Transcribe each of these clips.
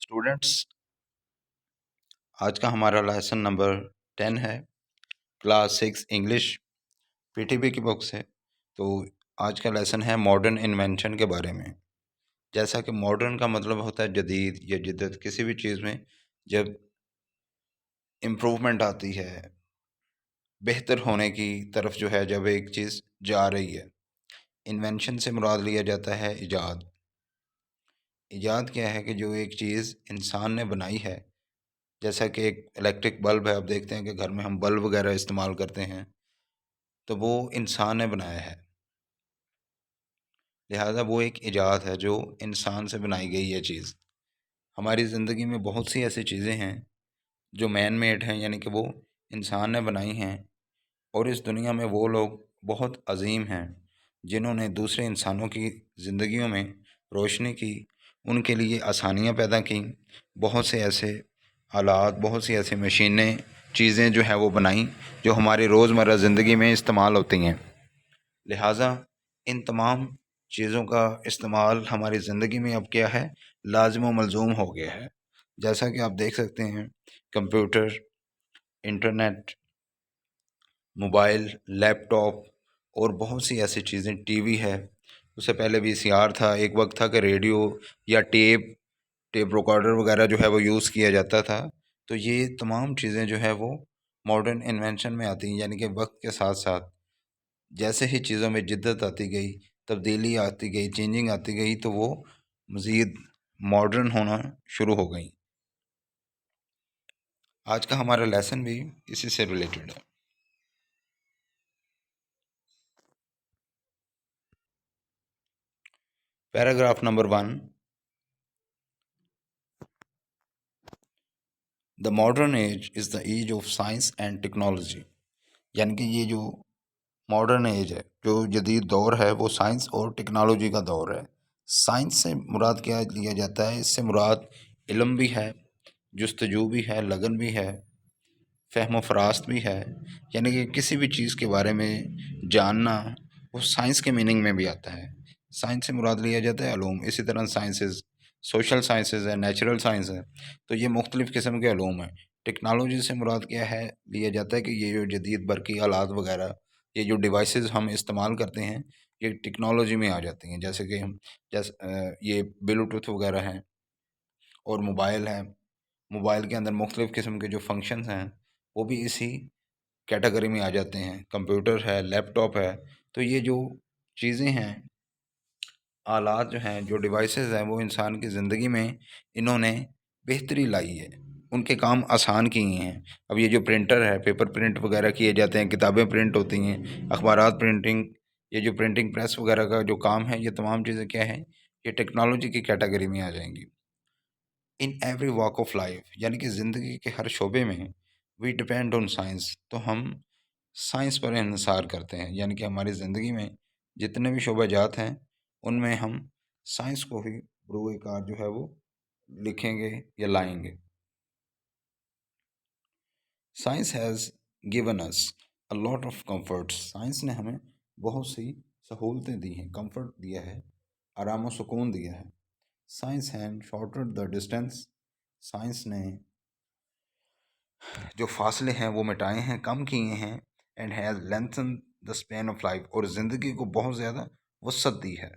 Students, आज का हमारा लेसन नंबर 10 है। क्लास 6 इंग्लिश पीटीबी की बुक से। तो आज का लेसन है मॉडर्न इन्वेंशन के बारे में। जैसा कि मॉडर्न का मतलब होता है जदीद या जिद्दत। किसी भी चीज़ में जब इम्प्रूवमेंट आती है, बेहतर होने की तरफ जो है, जब एक चीज़ जा रही है। इन्वेंशन से मुराद लिया जाता है ईजाद। ईजाद क्या है कि जो एक चीज़ इंसान ने बनाई है, जैसा कि एक इलेक्ट्रिक बल्ब है। आप देखते हैं कि घर में हम बल्ब वगैरह इस्तेमाल करते हैं, तो वो इंसान ने बनाया है। लिहाजा वो एक ईजाद है जो इंसान से बनाई गई है चीज़। हमारी ज़िंदगी में बहुत सी ऐसी चीज़ें हैं जो मैन मेड हैं, यानी कि वो इंसान ने बनाई हैं। और इस दुनिया में वो लोग बहुत अजीम हैं जिन्होंने दूसरे इंसानों की ज़िंदगियों में रोशनी की, उनके लिए आसानियाँ पैदा की। बहुत से ऐसे आलात, बहुत सी ऐसी मशीनें, चीज़ें जो हैं वो बनाई जो हमारी रोज़मर्रा ज़िंदगी में इस्तेमाल होती हैं। लिहाजा इन तमाम चीज़ों का इस्तेमाल हमारी ज़िंदगी में अब क्या है, लाज़िम व मलज़ूम हो गया है। जैसा कि आप देख सकते हैं, कंप्यूटर, इंटरनेट, मोबाइल, लैपटॉप और बहुत सी ऐसी चीज़ें, टीवी है। उससे पहले वीसीआर था। एक वक्त था कि रेडियो या टेप टेप रिकॉर्डर वगैरह जो है वो यूज़ किया जाता था। तो ये तमाम चीज़ें जो है वो मॉडर्न इन्वेंशन में आती हैं, यानी कि वक्त के साथ साथ जैसे ही चीज़ों में जिद्दत आती गई, तब्दीली आती गई, चेंजिंग आती गई, तो वो मज़ीद मॉडर्न होना शुरू हो गई। आज का हमारा लेसन भी इसी से रिलेटेड है। Paragraph number 1, the modern age is the age of science and technology. यानी कि ये जो मॉडर्न एज है, जो जदीद दौर है, वो साइंस और टेक्नोलॉजी का दौर है। साइंस से मुराद क्या लिया जाता है? इससे मुराद इल्म भी है, जुस्तजू भी है, लगन भी है, फ़हम फरास्त भी है। यानी कि किसी भी चीज़ के बारे में जानना, वो साइंस के मीनिंग में भी आता है। साइंस से मुराद लिया जाता है अलूम। इसी तरह साइंसेस, सोशल साइंसेस है, नेचुरल साइंस है। तो ये मुख्तलिफ़ किस्म के अलूम हैं। टेक्नोलॉजी से मुराद क्या है, लिया जाता है कि ये जो जदीद बरक़ी आलात वगैरह, ये जो डिवाइसेस हम इस्तेमाल करते हैं, ये टेक्नोलॉजी में आ जाती हैं। जैसे कि हम ये ब्लूटूथ वगैरह हैं और मोबाइल है। मोबाइल के अंदर मुख्तलिफ़ किस्म के जो फंक्शंस हैं, वो भी इसी कैटेगरी में आ जाते हैं। कंप्यूटर है, लैपटॉप है। तो ये जो चीज़ें हैं, आलात जो हैं, जो डिवाइसेस हैं, वो इंसान की ज़िंदगी में इन्होंने बेहतरी लाई है, उनके काम आसान किए हैं। अब ये जो प्रिंटर है, पेपर प्रिंट वगैरह किए जाते हैं, किताबें प्रिंट होती हैं, अखबारात प्रिंटिंग, ये जो प्रिंटिंग प्रेस वगैरह का जो काम है, ये तमाम चीज़ें क्या हैं, ये टेक्नोलॉजी की कैटेगरी में आ जाएंगी। In every walk of life, यानी कि ज़िंदगी के हर शोबे में वी डिपेंड ऑन साइंस। तो हम साइंस पर इन्हिसार करते हैं, यानी कि हमारी ज़िंदगी में जितने भी शोबाजात हैं, उनमें हम साइंस को ही बरूए कार जो है वो लिखेंगे या लाएंगे। Science has given us a lot of comforts. Science ने हमें बहुत सी सहूलतें दी हैं, कंफर्ट दिया है, आराम व सुकून दिया है। Science have shorted the distance. Science ने जो फासले हैं वो मिटाए हैं, कम किए हैं। And has lengthen the span of life, और ज़िंदगी को बहुत ज़्यादा वसअत दी है।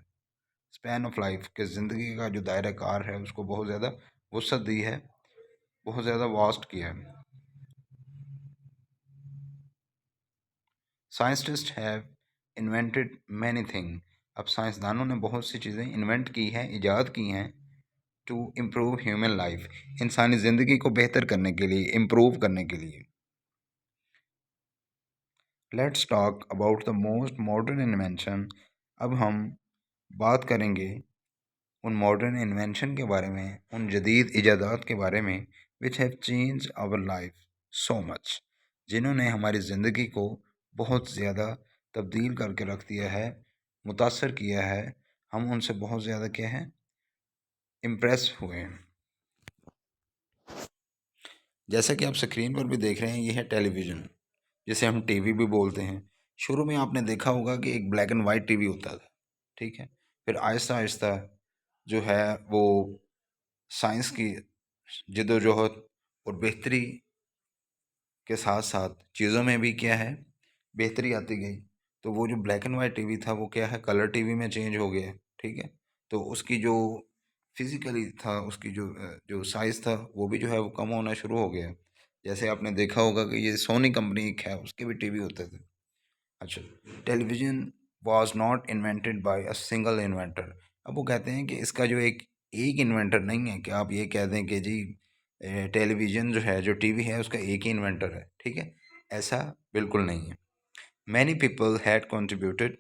स्पैन ऑफ लाइफ के ज़िंदगी का जो दायरा कार है, उसको बहुत ज़्यादा वसअत दी है, बहुत ज़्यादा वास्ट किया है। Scientist have invented many thing. अब साइंसदानों ने बहुत सी चीज़ें इन्वेंट की हैं, ईजाद की हैं, टू इम्प्रूव ह्यूमन लाइफ, इंसानी ज़िंदगी को बेहतर करने के लिए, इम्प्रूव करने के लिए। Let's talk about the most modern invention. अब हम बात करेंगे उन मॉडर्न इन्वेंशन के बारे में, उन जदीद इजादात के बारे में, which have change our life so much, जिन्होंने हमारी ज़िंदगी को बहुत ज़्यादा तब्दील करके रख दिया है, मुतासर किया है। हम उनसे बहुत ज़्यादा क्या है, इम्प्रेस हुए हैं। जैसा कि आप स्क्रीन पर भी देख रहे हैं, ये है टेलीविज़न, जिसे हम टीवी भी बोलते हैं। शुरू में आपने देखा होगा कि एक ब्लैक एंड वाइट टीवी होता था, ठीक है। फिर आहिस्ता आहिस्ता जो है वो साइंस की जद्दोजहद और बेहतरी के साथ साथ चीज़ों में भी क्या है, बेहतरी आती गई। तो वो जो ब्लैक एंड वाइट टीवी था वो क्या है, कलर टीवी में चेंज हो गया। ठीक है। तो उसकी जो फिजिकली था, उसकी जो साइज़ था वो भी जो है वो कम होना शुरू हो गया। जैसे आपने देखा होगा कि ये सोनी कंपनी एक है, उसके भी टीवी होते थे। अच्छा, television was not invented by a single inventor. अब वो कहते हैं कि इसका जो एक इन्वेंटर नहीं है कि आप ये कह दें कि जी टेलीविज़न जो है, जो टीवी है, उसका एक ही इन्वेंटर है। ठीक है, ऐसा बिल्कुल नहीं है। मैनी पीपल हैड कंट्रीब्यूटेड,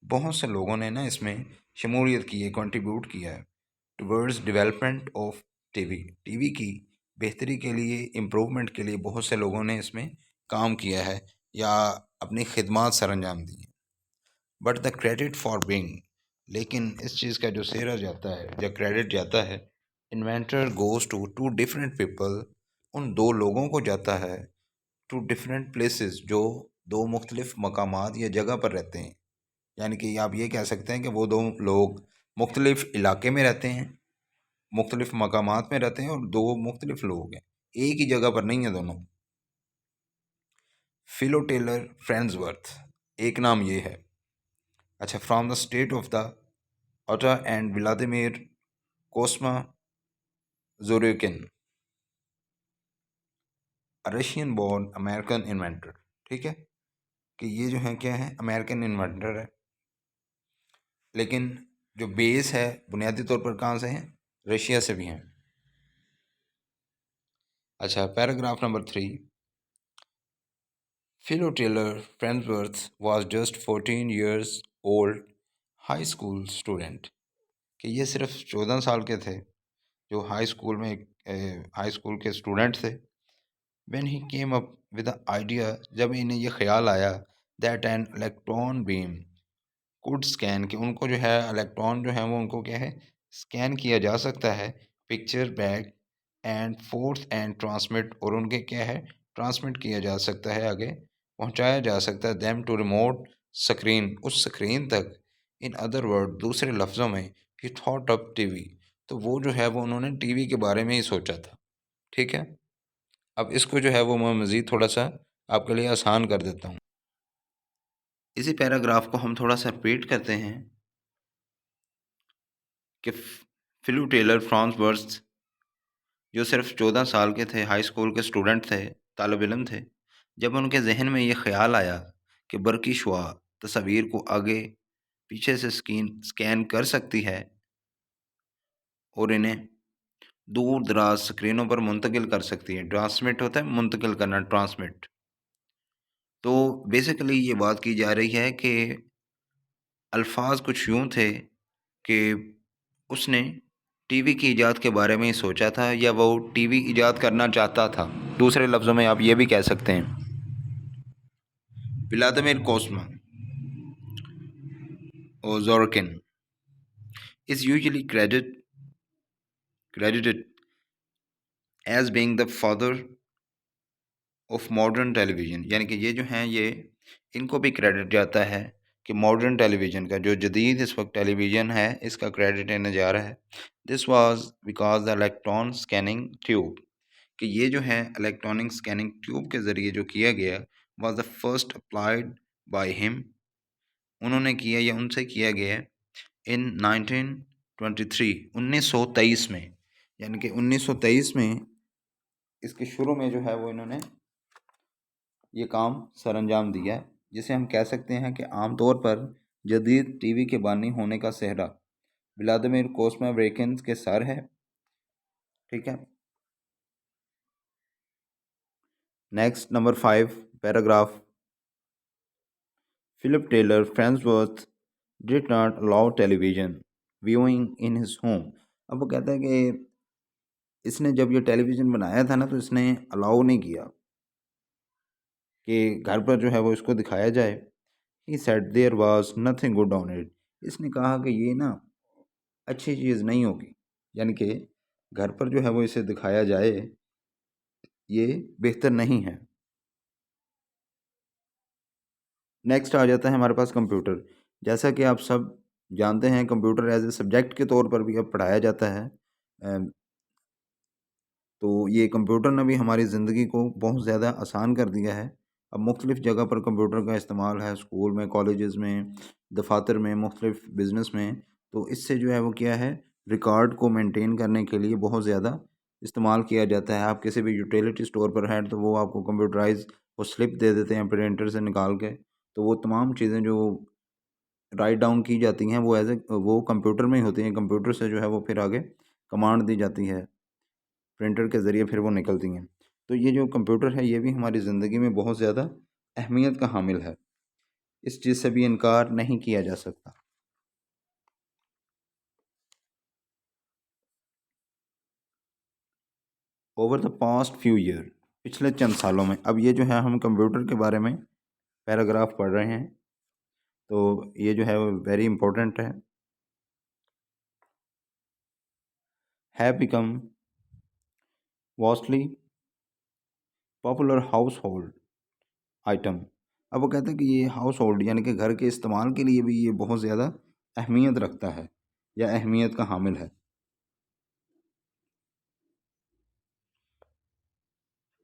बहुत से लोगों ने ना इसमें शमूलियत की है, कंट्रीब्यूट किया है towards development of TV. TV की बेहतरी के लिए, इम्प्रूवमेंट के लिए बहुत से लोगों ने इसमें काम किया है या अपनी खिदमात सरअंजाम दी हैं। But the credit for being, लेकिन इस चीज़ का जो सेरा जाता है या क्रेडिट जाता है, inventor goes to two different people, उन दो लोगों को जाता है, टू डिफरेंट प्लेसेस, जो दो मुख्तलिफ मकामात या जगह पर रहते हैं। यानी कि आप ये कह सकते हैं कि वो दो लोग मुख्तलिफ इलाके में रहते हैं, मुख्तलिफ मकामात में रहते हैं और दो मुख्तलिफ लोग हैं, एक ही जगह पर नहीं है दोनों। फिलो टेलर फ्रेंड्सवर्थ एक नाम ये है। अच्छा, from the state of the Utah and Vladimir Kosma Zworykin, Russian born American inventor. ठीक है, कि ये जो है क्या है, अमेरिकन इन्वेंटर है, लेकिन जो बेस है बुनियादी तौर पर कहाँ से है, रशिया से भी हैं। अच्छा, paragraph number 3, Philo Taylor Farnsworth was just 14 years old high school student, कि ये सिर्फ 14 साल के थे, जो हाई स्कूल में हाई स्कूल के स्टूडेंट थे। When he came up with the idea, जब इन्हें ये ख्याल आया that an electron beam could scan, कि उनको जो है इलेक्ट्रॉन जो है वो उनको क्या है, स्कैन किया जा सकता है picture back and fourth and transmit, और उनके क्या है, ट्रांसमिट किया जा सकता है, आगे पहुंचाया जा सकता है देम टू रिमोट स्क्रीन, उस स्क्रीन तक। इन अदर वर्ड, दूसरे लफ्ज़ों में, ही थॉट ऑफ टीवी, तो वो जो है वो उन्होंने टीवी के बारे में ही सोचा था। ठीक है, अब इसको जो है वो मैं मज़ीद थोड़ा सा आपके लिए आसान कर देता हूँ। इसी पैराग्राफ को हम थोड़ा सा रिपीट करते हैं कि फिलू टेलर फ्रांसवर्थ, जो सिर्फ 14 साल के थे, हाई स्कूल के स्टूडेंट थे, तालिब इल्म थे, जब उनके जहन में ये ख्याल आया कि बरकी शुआ तस्वीर को आगे पीछे से स्कैन कर सकती है और इन्हें दूर दराज स्क्रीनों पर मुंतकिल कर सकती है। ट्रांसमिट होता है मुंतकिल करना, ट्रांसमिट। तो बेसिकली ये बात की जा रही है कि अल्फाज कुछ यूँ थे कि उसने टीवी की इजाद के बारे में ही सोचा था, या वो टीवी इजाद करना चाहता था। दूसरे लफ्ज़ों में आप ये भी कह सकते हैं। व्लादिमीर कोस्मा और जोरकिन is usually credited as being the father of modern television, यानी कि ये जो हैं, ये इनको भी क्रेडिट जाता है कि मॉडर्न टेलीविज़न का, जो जदीद इस वक्त टेलीविज़न है, इसका क्रेडिट इन्हें जा रहा है। This was because the electron scanning tube, कि ये जो है इलेक्ट्रॉनिक स्कैनिंग ट्यूब के ज़रिए जो किया गया was the first applied by him, उन्होंने किया या उनसे किया गया इन 1923, 1923 में, यानी कि 1923 में इसके शुरू में जो है वो इन्होंने ये काम सरअंजाम दिया है, जिसे हम कह सकते हैं कि आमतौर पर जदीद टीवी के बानी होने का सेहरा व्लादिमीर कोस्मावरेकिन के सर है। ठीक है, next number 5 paragraph, Philip Taylor Farnsworth did not allow television viewing in his home. अब वो कहता है कि इसने जब ये टेलीविज़न बनाया था ना, तो इसने अलाउ नहीं किया कि घर पर जो है वो इसको दिखाया जाए। He said there was nothing good on it, इसने कहा कि ये ना अच्छी चीज़ नहीं होगी, यानी कि घर पर जो है वो इसे दिखाया जाए, ये बेहतर नहीं है। नेक्स्ट आ जाता है हमारे पास कंप्यूटर। जैसा कि आप सब जानते हैं, कंप्यूटर एज ए सब्जेक्ट के तौर पर भी अब पढ़ाया जाता है तो ये कंप्यूटर ने भी हमारी ज़िंदगी को बहुत ज़्यादा आसान कर दिया है। अब मुख्तलिफ़ जगह पर कंप्यूटर का इस्तेमाल है, स्कूल में, कॉलेजेस में, दफ़ातर में, मुख्तलिफ़ बिज़नेस में। तो इससे जो है वो क्या है, रिकॉर्ड को मेंटेन करने के लिए बहुत ज़्यादा इस्तेमाल किया जाता है। आप किसी भी यूटिलिटी स्टोर पर हैं तो वो आपको कंप्यूटराइज़ वो स्लिप दे देते हैं प्रिंटर से निकाल के। तो वो तमाम चीज़ें जो राइट डाउन की जाती हैं वो वो कंप्यूटर में ही होती हैं। कंप्यूटर से जो है वो फिर आगे कमांड दी जाती है, प्रिंटर के ज़रिए फिर वो निकलती हैं। तो ये जो कंप्यूटर है ये भी हमारी ज़िंदगी में बहुत ज़्यादा अहमियत का हामिल है। इस चीज़ से भी इनकार नहीं किया जा सकता। Over the past few year, पिछले चंद सालों में, अब ये जो है हम कंप्यूटर के बारे में पैराग्राफ पढ़ रहे हैं, तो ये जो है वो वेरी इंपॉर्टेंट है become vastly popular house hold item. अब वो कहते हैं कि ये हाउस होल्ड यानी कि घर के इस्तेमाल के लिए भी ये बहुत ज़्यादा अहमियत रखता है या अहमियत का हामिल है।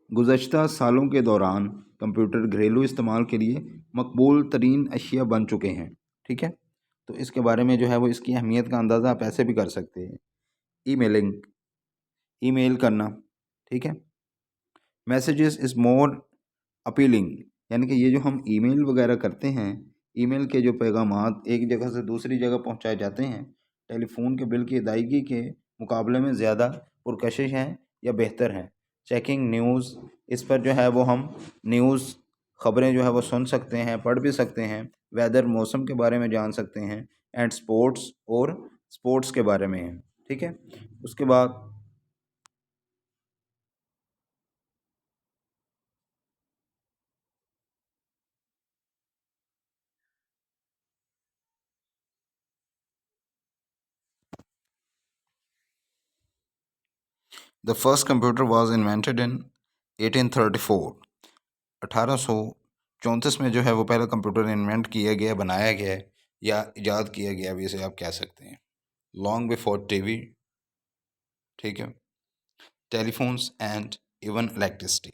गुज़श्ता सालों के दौरान कंप्यूटर घरेलू इस्तेमाल के लिए मकबूल तरीन अशिया बन चुके हैं। ठीक है, तो इसके बारे में जो है वो इसकी अहमियत का अंदाज़ा आप ऐसे भी कर सकते हैं। ईमेलिंग, ईमेल करना, ठीक है। मैसेजेस इज़ मोर अपीलिंग, यानी कि ये जो हम ईमेल वगैरह करते हैं, ईमेल के जो पैगामात एक जगह से दूसरी जगह पहुंचाए जाते हैं, टेलीफोन के बिल की अदायगी के मुकाबले में ज़्यादा पुरकशिश हैं या बेहतर हैं। चेकिंग न्यूज़, इस पर जो है वो हम न्यूज़ ख़बरें जो है वो सुन सकते हैं, पढ़ भी सकते हैं। वेदर, मौसम के बारे में जान सकते हैं। एंड स्पोर्ट्स, और स्पोर्ट्स के बारे में है। ठीक है, उसके बाद the first computer was invented in 1834। 1834 में जो है वो पहला कंप्यूटर इन्वेंट किया गया, बनाया गया है या इजाद किया गया, अभी इसे आप कह सकते हैं। लॉन्ग बिफोर टीवी, ठीक है, टेलीफोन्स एंड इवन इलेक्ट्रिसिटी,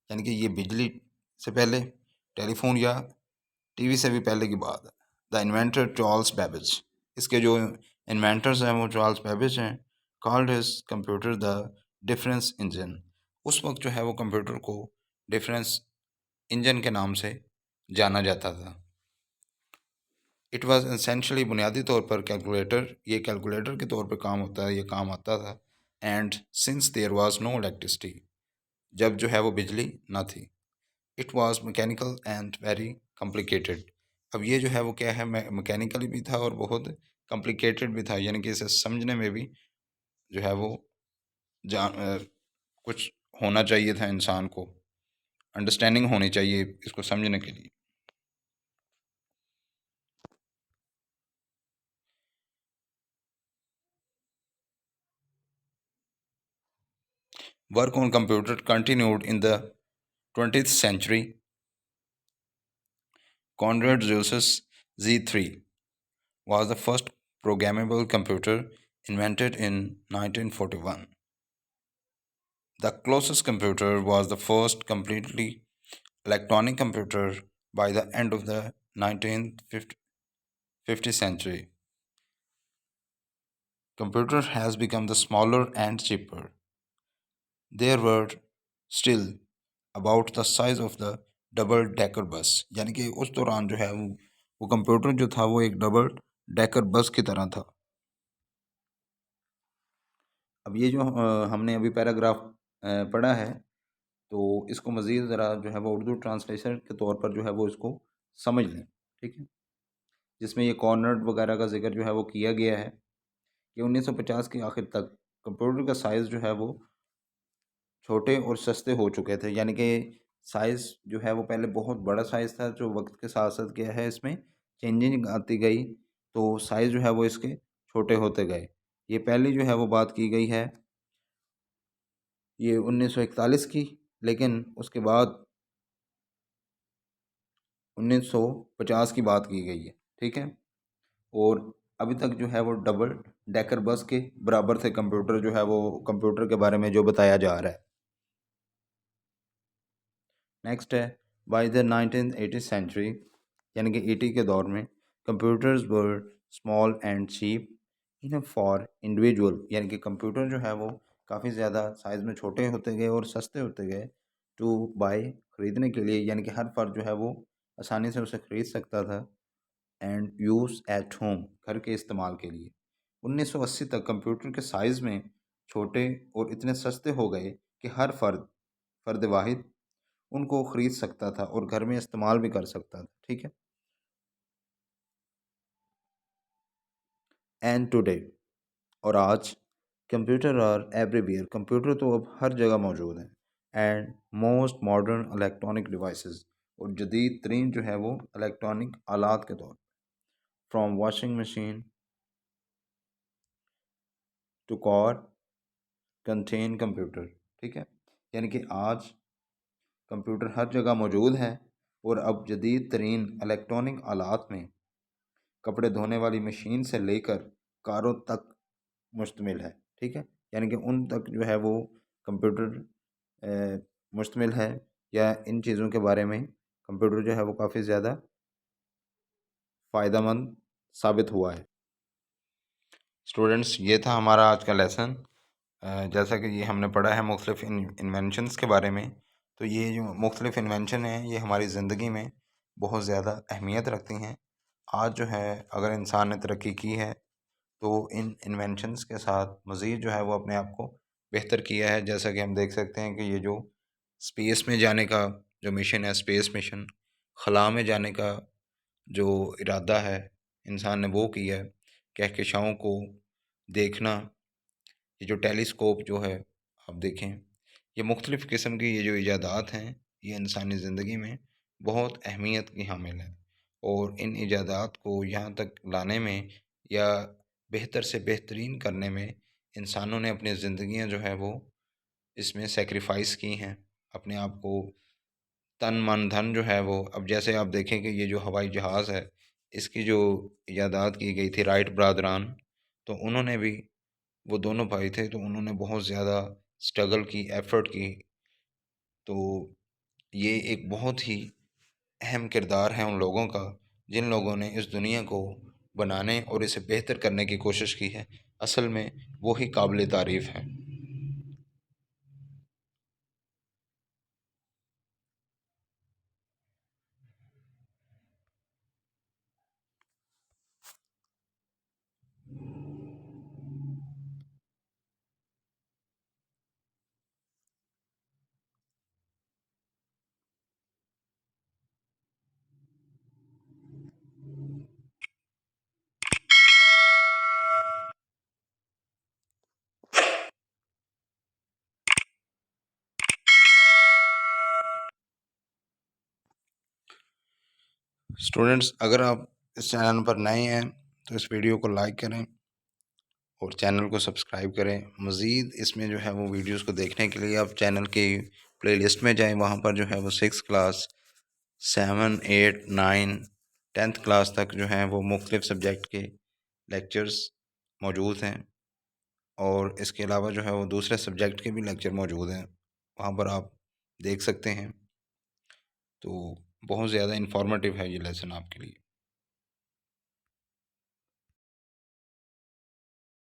यानी कि ये बिजली से पहले, टेलीफोन या टीवी से भी पहले की बात है। द इन्वेंटर चार्ल्स बेबेज, इसके जो इन्वेंटर्स हैं वो चार्ल्स बेबेज हैं। Called his computer the difference engine, उस वक्त जो है वो कंप्यूटर को डिफरेंस इंजन के नाम से जाना जाता था। इट वाज एसेंशियली, बुनियादी तौर पर कैलकुलेटर, ये कैलकुलेटर के तौर पर काम होता है, ये काम आता था। And since there was no electricity, जब जो है वो बिजली ना थी। It was mechanical and very complicated, अब ये जो है वो क्या है, मैकेनिकली भी था और बहुत कॉम्प्लिकेटेड भी था, यानी कि इसे समझने में भी जो है वो कुछ होना चाहिए था, इंसान को अंडरस्टैंडिंग होनी चाहिए इसको समझने के लिए। Work on computer continued in the 20th century. Conrad Zeux's Z3 was the first programmable computer invented in 1941. The closest computer was the first completely electronic computer by the end of the 1950th century. Computer has become the smaller and cheaper. There were still about the size of the double decker bus, यानी कि उस दौरान जो है वो computer जो था वो एक डबल डेकर बस की तरह था। अब ये जो हमने अभी पैराग्राफ पढ़ा है, तो इसको मज़ीद ज़रा जो है वो उर्दू ट्रांसलेशन के तौर पर जो है वो इसको समझ लें। ठीक है, जिसमें ये कॉर्नर वगैरह का जिक्र जो है वो किया गया है कि 1950 के आखिर तक कंप्यूटर का साइज़ जो है वो छोटे और सस्ते हो चुके थे, यानी कि साइज़ जो है वो पहले बहुत बड़ा साइज़ था, जो वक्त के साथ साथ क्या है इसमें चेंजिंग आती गई, तो साइज़ जो है वो इसके छोटे होते गए। ये पहली जो है वो बात की गई है ये 1941 की, लेकिन उसके बाद 1950 की बात की गई है। ठीक है, और अभी तक जो है वो डबल डेकर बस के बराबर से कंप्यूटर जो है वो कंप्यूटर के बारे में जो बताया जा रहा है। नेक्स्ट है बाय द 1980 सेंचुरी, यानी कि 80 के दौर में computers were small and cheap in for individual, यानी कि कंप्यूटर जो है वो काफ़ी ज़्यादा साइज़ में छोटे होते गए और सस्ते होते गए टू बाय, ख़रीदने के लिए, यानी कि हर फर्द जो है वो आसानी से उसे ख़रीद सकता था। एंड यूज़ एट होम, घर के इस्तेमाल के लिए। 1980 तक कंप्यूटर के साइज़ में छोटे और इतने सस्ते हो गए कि हर फ़र्द वाहिद उनको ख़रीद सकता था और घर में इस्तेमाल भी कर सकता था। ठीक है। एंड टुडे, और आज, कंप्यूटर आर एवरीवेयर, कंप्यूटर तो अब हर जगह मौजूद हैं। And most modern electronic devices, और जदीद तरीन जो है वो इलेक्ट्रॉनिक आलात के तौर, from washing machine to car contain computer. ठीक है। यानी कि आज कंप्यूटर हर जगह मौजूद है और अब जदीद तरीन इलेक्ट्रॉनिक आलात में कपड़े धोने वाली मशीन से लेकर कारों तक मुश्तमिल है। ठीक है। यानी कि उन तक जो है वो कंप्यूटर मुश्तमिल है, या इन चीज़ों के बारे में कंप्यूटर जो है वो काफ़ी ज़्यादा फ़ायदेमंद साबित हुआ है। स्टूडेंट्स, ये था हमारा आज का लेसन। जैसा कि ये हमने पढ़ा है मुख्तलिफ़ इन्वेंशंस के बारे में, तो ये जो मुख्तलिफ़ इन्वेंशन हैं ये हमारी ज़िंदगी में बहुत ज़्यादा अहमियत रखती हैं। आज जो है अगर इंसान ने तरक्की की है तो इन इन्वेंशंस के साथ मज़ीद जो है वो अपने आप को बेहतर किया है। जैसा कि हम देख सकते हैं कि ये जो स्पेस में जाने का जो मिशन है, स्पेस मिशन, खला में जाने का जो इरादा है इंसान ने वो किया है। कहकशाओं को देखना, ये जो टेलीस्कोप जो है आप देखें, ये मुख्तलिफ़ किस्म की ये जो ईजादात हैं ये इंसानी ज़िंदगी में बहुत अहमियत की हामिल हैं, और इन ईजादात को यहाँ तक लाने में या बेहतर से बेहतरीन करने में इंसानों ने अपनी ज़िंदगियाँ जो है वो इसमें सेक्रीफाइस की हैं। अपने आप को तन मन धन जो है वो, अब जैसे आप देखें कि ये जो हवाई जहाज़ है इसकी जो ईजादात की गई थी राइट ब्रादरान, तो उन्होंने भी, वो दोनों भाई थे तो उन्होंने बहुत ज़्यादा स्ट्रगल की, एफ़र्ट की। तो ये एक बहुत ही अहम किरदार है उन लोगों का जिन लोगों ने इस दुनिया को बनाने और इसे बेहतर करने की कोशिश की है। असल में वो ही काबिल तारीफ़ हैं। स्टूडेंट्स, अगर आप इस चैनल पर नए हैं तो इस वीडियो को लाइक करें और चैनल को सब्सक्राइब करें। मज़ीद इसमें जो है वो वीडियोस को देखने के लिए आप चैनल की प्लेलिस्ट में जाएं, वहाँ पर जो है वो 6 क्लास, 7, 8, 9, 10th क्लास तक जो हैं वो मुख्तलिफ़ सब्जेक्ट के लेक्चर्स मौजूद हैं, और इसके अलावा जो है वो दूसरे सब्जेक्ट के भी लेक्चर मौजूद हैं, वहाँ पर आप देख सकते हैं। तो बहुत ज़्यादा इंफॉर्मेटिव है ये लेसन आपके लिए।